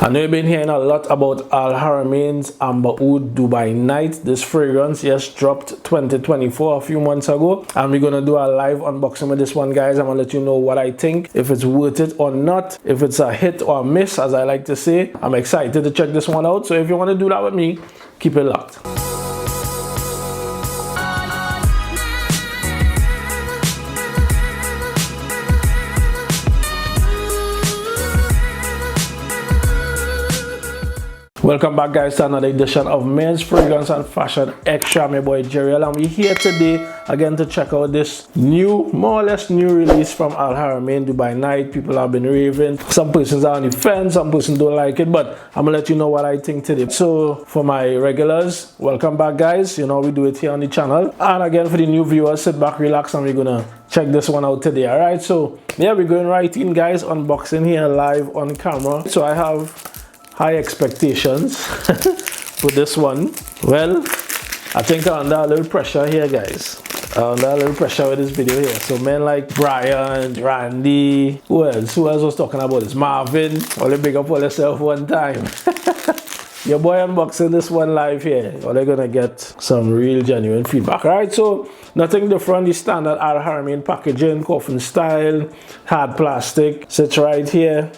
I know you've been hearing a lot about Haramain's Amber Oud Dubai Night. This fragrance just dropped 2024 a few months ago, and we're gonna do a live unboxing with this one, guys. I'm gonna let you know what I think, if it's worth it or not, if it's a hit or a miss, as I like to say. I'm excited to check this one out, so if you want to do that with me, keep it locked. Welcome back, guys, to another edition of Men's Fragrance and Fashion Extra. My boy Jeriel, and we're here today again to check out this new, more or less new release from Haramain Dubai Night. People have been raving. Some persons are on the fence, some persons don't like it, but I'm gonna let you know what I think today. So for my regulars, welcome back, guys. You know we do it here on the channel, and again for the new viewers, sit back, relax, and we're gonna check this one out today. All right, so yeah, we're going right in, guys. Unboxing here live on camera. So I have high expectations for this one. Well, I think I'm under a little pressure here, guys. Under a little pressure with this video here. So men like Brian, Randy, who else was talking about this? Marvin, only big up all yourself one time. Your boy unboxing this one live here. Or they're gonna get some real genuine feedback. Alright, so nothing different. The standard Haramain packaging, coffin style, hard plastic, sits right here.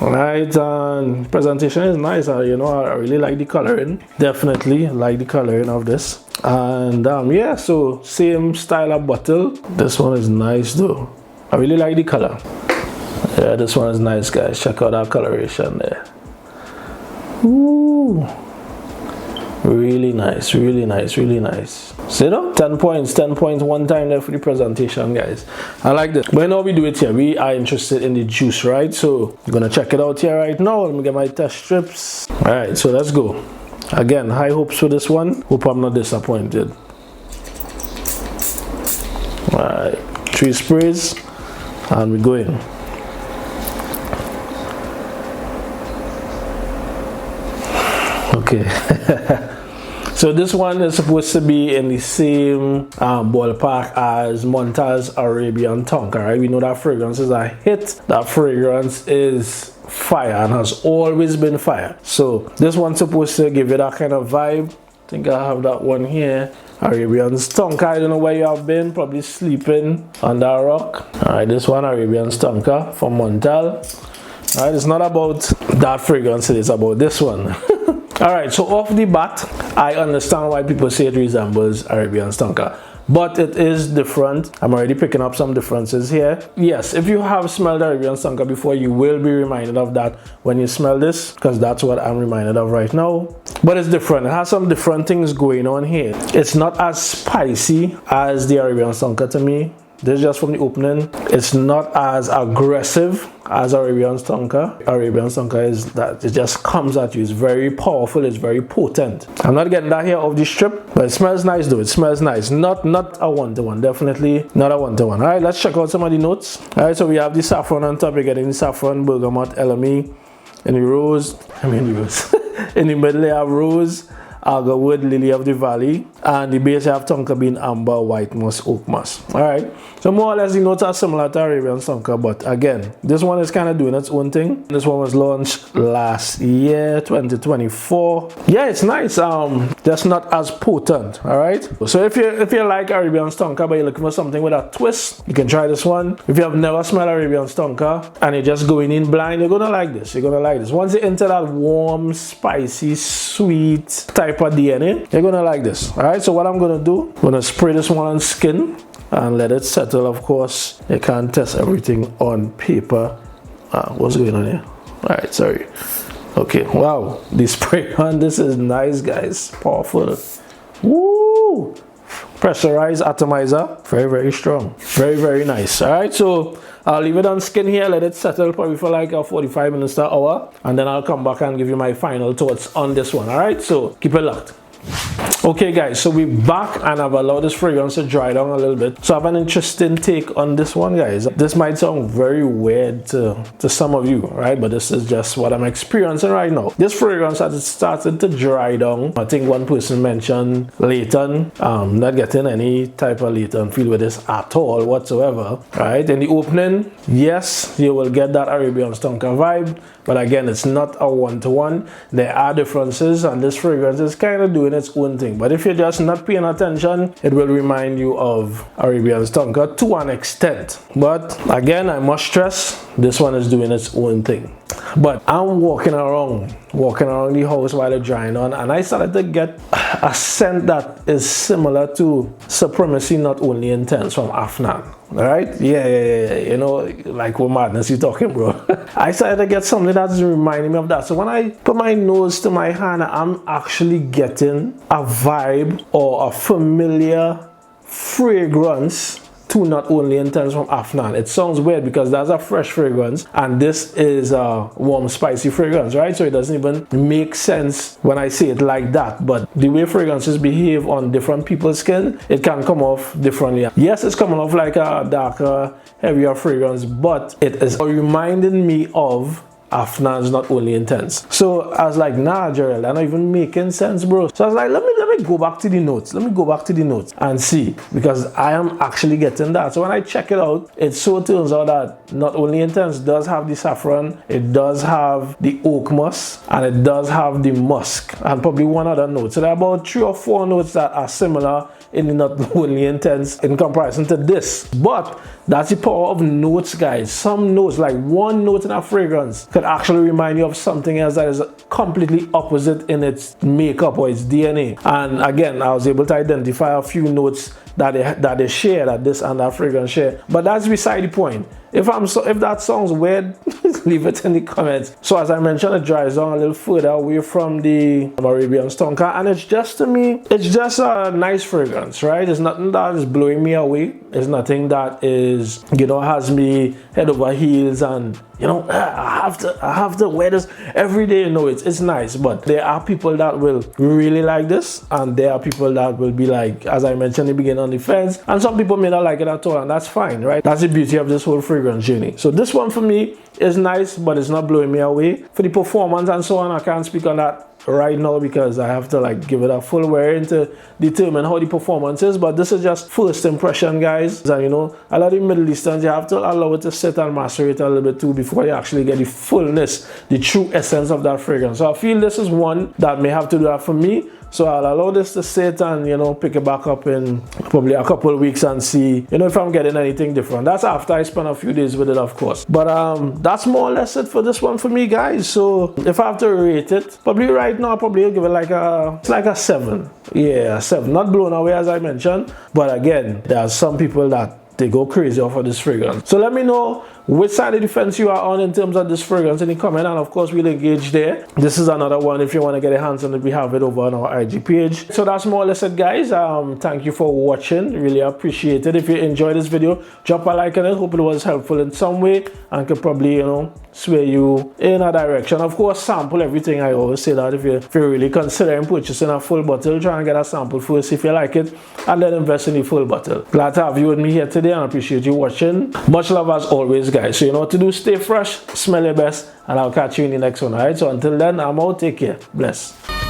Alright, and presentation is nice. You know, I really like the coloring. Definitely like the coloring of this. And yeah, so same style of bottle. This one is nice though. I really like the color. Yeah, this one is nice, guys. Check out that coloration there. Ooh, really nice, really nice, really nice. So, you know, 10 points one time there for the presentation, guys. I like this. But now we do it here. We are interested in the juice, right? So I'm gonna check it out here right now. Let me get my test strips. All right, so let's go. Again, high hopes for this one. Hope I'm not disappointed. All right, 3 sprays, and we go in. Okay. So this one is supposed to be in the same ballpark as Montal's Arabian Tonka, right? We know that fragrance is a hit. That fragrance is fire and has always been fire. So this one's supposed to give it that kind of vibe. I think I have that one here. Arabian's Tonka. I don't know where you have been. Probably sleeping under a rock. All right, this one, Arabian's Tonka from Montal. All right, it's not about that fragrance. It's about this one. Alright, so off the bat, I understand why people say it resembles Arabian Tonka, but it is different. I'm already picking up some differences here. Yes, if you have smelled Arabian Tonka before, you will be reminded of that when you smell this, because that's what I'm reminded of right now. But it's different. It has some different things going on here. It's not as spicy as the Arabian Tonka to me. This is just from the opening. It's not as aggressive as Arabian Tonka. Arabian Tonka is that it just comes at you. It's very powerful. It's very potent. I'm not getting that here off the strip, but it smells nice though. It smells nice. Not a one-to-one. Definitely not a one-to-one. All right, let's check out some of the notes. All right, so we have the saffron on top. We're getting the saffron, bergamot, LME, and the rose. In the middle, they have rose, algawood, lily of the valley, and the base have tonka bean, amber, white moss, oak moss. All right, so more or less the notes are similar to Arabian tonka, but again, this one is kind of doing its own thing. This one was launched last year, 2024. Yeah, it's nice. Just not as potent. All right, so if you like Arabian tonka but you're looking for something with a twist, you can try this one. If you have never smelled Arabian tonka and you're just going in blind, you're gonna like this. You're gonna like this. Once you enter that warm, spicy, sweet type of DNA, you're gonna like this. All right, so what I'm gonna do, I'm gonna spray this one on skin and let it settle. Of course, you can't test everything on paper. What's going on here? All right, sorry. Okay, wow, the spray on this is nice, guys. Powerful. Woo! Pressurized atomizer, very strong, very nice. All right, so I'll leave it on skin here, let it settle probably for like a 45 minutes to an hour, and then I'll come back and give you my final thoughts on this one. All right, so keep it locked. Okay guys, so we're back and I've allowed this fragrance to dry down a little bit. So I have an interesting take on this one, guys. This might sound very weird to some of you, right? But this is just what I'm experiencing right now. This fragrance has started to dry down. I think one person mentioned latent. Not getting any type of latent feel with this at all whatsoever, right? In the opening, yes, you will get that Arabian Stonker vibe, but again, it's not a one-to-one. There are differences, and this fragrance is kind of doing its own thing. But if you're just not paying attention, it will remind you of Arabian Stonker to an extent. But again, I must stress, this one is doing its own thing. But I'm walking around the house while it's drying on, and I started to get a scent that is similar to Supremacy Not Only Intense from Afnan. Alright? Yeah. You know, like what madness you talking, bro. I started to get something that's reminding me of that. So when I put my nose to my hand, I'm actually getting a vibe or a familiar fragrance to Not Only Intense from Afnan. It sounds weird because that's a fresh fragrance and this is a warm spicy fragrance, right? So it doesn't even make sense when I say it like that. But the way fragrances behave on different people's skin, it can come off differently. Yes, it's coming off like a darker, heavier fragrance, but it is reminding me of Afnan's Not Only Intense. So I was like, nah, Gerald, I'm not even making sense, bro. So I was like, let me go back to the notes. Let me go back to the notes and see, because I am actually getting that. So when I check it out, it so turns out that Not Only Intense does have the saffron, it does have the oak moss, and it does have the musk, and probably one other note. So there are about 3 or 4 notes that are similar in the Not Only Intense in comparison to this. But that's the power of notes, guys. Some notes, like one note in a fragrance, could actually remind you of something else that is completely opposite in its makeup or its DNA. And again, I was able to identify a few notes that they share, that this and that fragrance share. But that's beside the point. If that sounds weird, leave it in the comments. So as I mentioned, it dries down a little further away from the Arabian Stonker, and it's just, to me, it's just a nice fragrance, right? It's nothing that is blowing me away. It's nothing that is, you know, has me head over heels and, you know, I have to wear this every day. No, it's nice, but there are people that will really like this, and there are people that will be like, as I mentioned in the beginning, on the fence, and some people may not like it at all, and that's fine, right? That's the beauty of this whole fragrance journey. So this one for me is nice, but it's not blowing me away. For the performance and so on, I can't speak on that right now because I have to like give it a full wear to determine how the performance is. But this is just first impression, guys. And you know, a lot of the Middle Easterns, you have to allow it to sit and macerate a little bit too before you actually get the fullness, the true essence of that fragrance. So I feel this is one that may have to do that for me. So I'll allow this to sit and, you know, pick it back up in probably a couple of weeks and see, you know, if I'm getting anything different. That's after I spend a few days with it, of course. But that's more or less it for this one for me, guys. So if I have to rate it, probably right now, probably I'll give it like a 7. Yeah, 7. Not blown away, as I mentioned. But again, there are some people that they go crazy off of this fragrance. So let me know which side of the fence you are on in terms of this fragrance in the comment, and of course we'll engage there. This is another one if you want to get your hands on it. We have it over on our IG page. So that's more or less it, guys. Thank you for watching, really appreciate it. If you enjoyed this video, drop a like on it. Hope it was helpful in some way and could probably, you know, sway you in a direction. Of course, sample everything. I always say that if you're really considering purchasing a full bottle, try and get a sample first if you like it, and then invest in the full bottle. Glad to have you with me here today, and I appreciate you watching. Much love as always, guys. So you know what to do. Stay fresh, smell your best, and I'll catch you in the next one. Alright, so until then, I'm out. Take care. Bless.